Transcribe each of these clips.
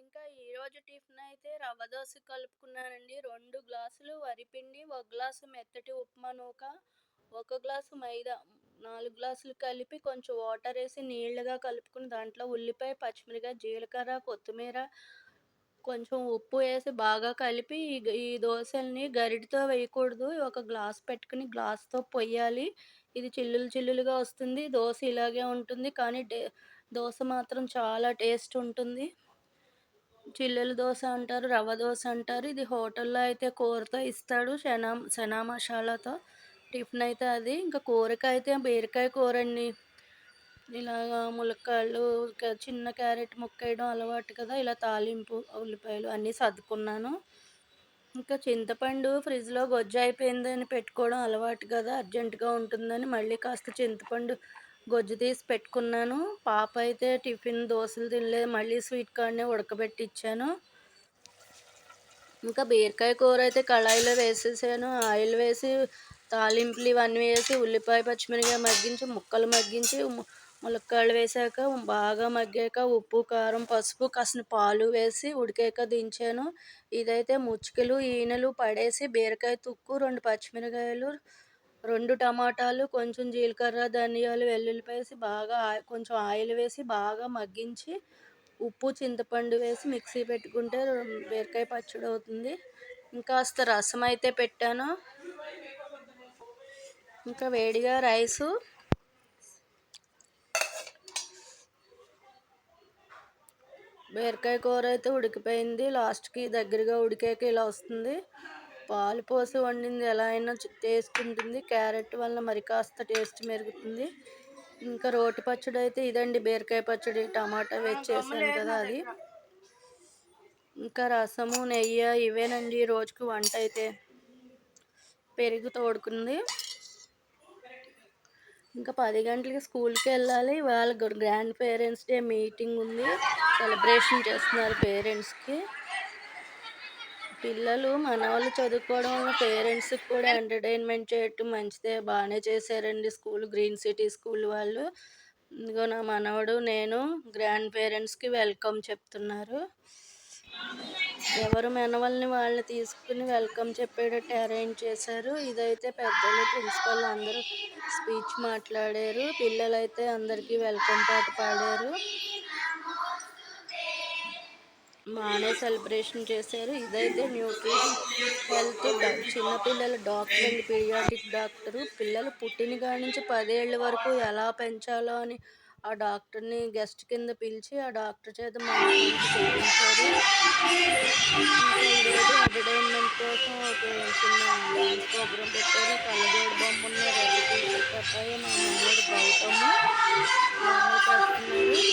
ఇంకా ఈరోజు టిఫిన్ అయితే రవ్వ దోస కలుపుకున్నానండి. 2 గ్లాసులు వరిపిండి, 1 గ్లాసు మెత్తటి ఉప్మా నూక, 1 గ్లాసు మైదా, 4 గ్లాసులు కలిపి కొంచెం వాటరేసి నీళ్లుగా కలుపుకుని దాంట్లో ఉల్లిపాయ, పచ్చిమిరపకాయ, జీలకర్ర, కొత్తిమీర, కొంచెం ఉప్పు వేసి బాగా కలిపి ఈ దోసల్ని గరిటెతో వేయకూడదు. ఒక గ్లాస్ పెట్టుకుని గ్లాస్‌తో పొయ్యాలి. ఇది చిల్లులు చిల్లులుగా వస్తుంది. దోస ఇలాగే ఉంటుంది. కానీ దోస మాత్రం చాలా టేస్ట్ ఉంటుంది. చిల్లుల దోస అంటారు, రవ్వ దోస అంటారు. ఇది హోటల్‌లో అయితే కూరతో ఇస్తాడు. చనా మసాలాతో టిఫిన్ అయితే అది. ఇంకా కూరకైతే బీరకాయ కూరండి. ఇలాగా ములక్కాడలు, చిన్న క్యారెట్ ముక్కేయడం అలవాటు కదా! ఇలా తాలింపు, ఉల్లిపాయలు అన్నీ సర్దుకున్నాను. ఇంకా చింతపండు ఫ్రిడ్జ్‌లో గొజ్జయిపోయిందని పెట్టుకోవడం అలవాటు కదా! అర్జెంట్‌గా ఉంటుందని మళ్ళీ కాస్త చింతపండు గొజ్జు తీసి పెట్టుకున్నాను. పాప అయితే టిఫిన్ దోసలు తినలేదు. మళ్ళీ స్వీట్ కార్న్‌నే ఉడకబెట్టిచ్చాను. ఇంకా బీరకాయ కూర అయితే కళాయిలో వేసేసాను. ఆయిల్ వేసి తాలింపులు ఇవన్నీ వేసి ఉల్లిపాయ, పచ్చిమిరపకాయ మగ్గించి, ముక్కలు మగ్గించి, ములక్కాడలు వేశాక బాగా మగ్గాక ఉప్పు, కారం, పసుపు, కాసిన పాలు వేసి ఉడికాక దించాను. ఇదైతే ముచ్చుకలు, ఈనెలు పడేసి బీరకాయ తుక్కు, 2 పచ్చిమిరపకాయలు, 2 టమాటాలు, కొంచెం జీలకర్ర, ధనియాలు, వెల్లుల్లిపాయ వేసి బాగా కొంచెం ఆయిల్ వేసి బాగా మగ్గించి ఉప్పు, చింతపండు వేసి మిక్సీ పెట్టుకుంటే బీరకాయ పచ్చడి అవుతుంది. ఇంకాస్త రసం అయితే పెట్టాను. ఇంకా వేడిగా రైసు, బీరకాయ కూర అయితే ఉడికిపోయింది. లాస్ట్కి దగ్గరగా ఉడికాక ఇలా వస్తుంది. పాలు పోసి వండింది ఎలా అయినా టేస్ట్ ఉంటుంది. క్యారెట్ వల్ల మరి కాస్త టేస్ట్ మెరుగుతుంది. ఇంకా రోటి పచ్చడి అయితే ఇదండి, బీరకాయ పచ్చడి. టమాటా వేసి చేశాను కదా అది. ఇంకా రసము, నెయ్యి ఇవేనండి రోజుకి వంట అయితే. పెరుగు తోడుకుంది. ఇంకా 10 గంటలకి స్కూల్కి వెళ్ళాలి. వాళ్ళ గ్రాండ్ పేరెంట్స్ డే మీటింగ్ ఉంది. సెలబ్రేషన్ చేస్తున్నారు పేరెంట్స్కి. పిల్లలు మనవాళ్ళు చదువుకోవడం వల్ల పేరెంట్స్కి కూడా ఎంటర్టైన్మెంట్ చేయటం మంచిదే. బాగానే చేశారండి స్కూల్, గ్రీన్ సిటీ స్కూల్ వాళ్ళు. ఇదిగో నా మనవడు, నేను గ్రాండ్ పేరెంట్స్కి వెల్కమ్ చెప్తున్నారు. ఎవరు మనవల్ని వాళ్ళని తీసుకుని వెల్కమ్ చెప్పేటట్టు అరేంజ్ చేశారు. ఇదైతే పెద్దలు, ప్రిన్సిపల్ అందరూ స్పీచ్ మాట్లాడారు. పిల్లలైతే అందరికీ వెల్కమ్ పాట పాడారు. బాగానే సెలబ్రేషన్ చేశారు. ఇదైతే న్యూట్రిషన్ హెల్త్ చిన్నపిల్లల డాక్టర్ అండి, పీడియాట్రిక్ డాక్టరు. పిల్లలు పుట్టిన కాడి నుంచి 10 ఏళ్ళ వరకు ఎలా పెంచాలో అని ఆ డాక్టర్ని గెస్ట్ కింద పిలిచి ఆ డాక్టర్ చేత మంచి చేయించారు. ఇంకా ఈరోజు ఎంటర్టైన్మెంట్ కోసం ఒక చిన్న డ్యాన్స్ ప్రోగ్రాం పెట్టారు. కళ్ళజోడు బొమ్మ ఉన్న రెడ్ టీషర్ట్ అబ్బాయి మా మనవడు గౌతమ్ బాగానే చేస్తున్నారు.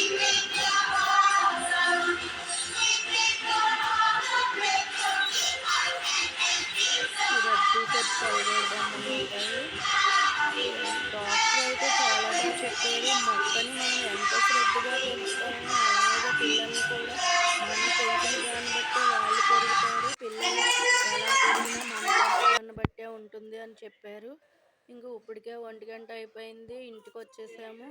రెడ్ టీషర్ట్, కళ్ళజోడు బొమ్మ ఉన్న అబ్బాయి. డాక్టర్ అయితే చాలా బాగా చెప్పారు. మొక్కని మనం ఎంత శ్రద్ధగా పెంచుతామో అలాగే పిల్లల్ని కూడా మనం పెంచిన దాన్ని బట్టే వాళ్ళు పెరుగుతారు. పిల్లలు ఎలా పెరిగినా మన పెంపకాన్ని బట్టే ఉంటుంది అని చెప్పారు. ఇంక ఇప్పటికే 1 గంట అయిపోయింది. ఇంటికి వచ్చేసాము.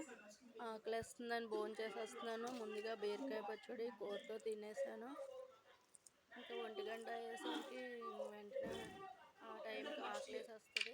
ఆకలేస్తుందని భోంచేసేస్తున్నాను. ముందుగా బీరకాయ పచ్చడి కూరతో తినేసాను. ఇంకా 1 గంట అయ్యేసరికి వెంటనే ఆ టైంకి ఆకలేసేస్తుంది.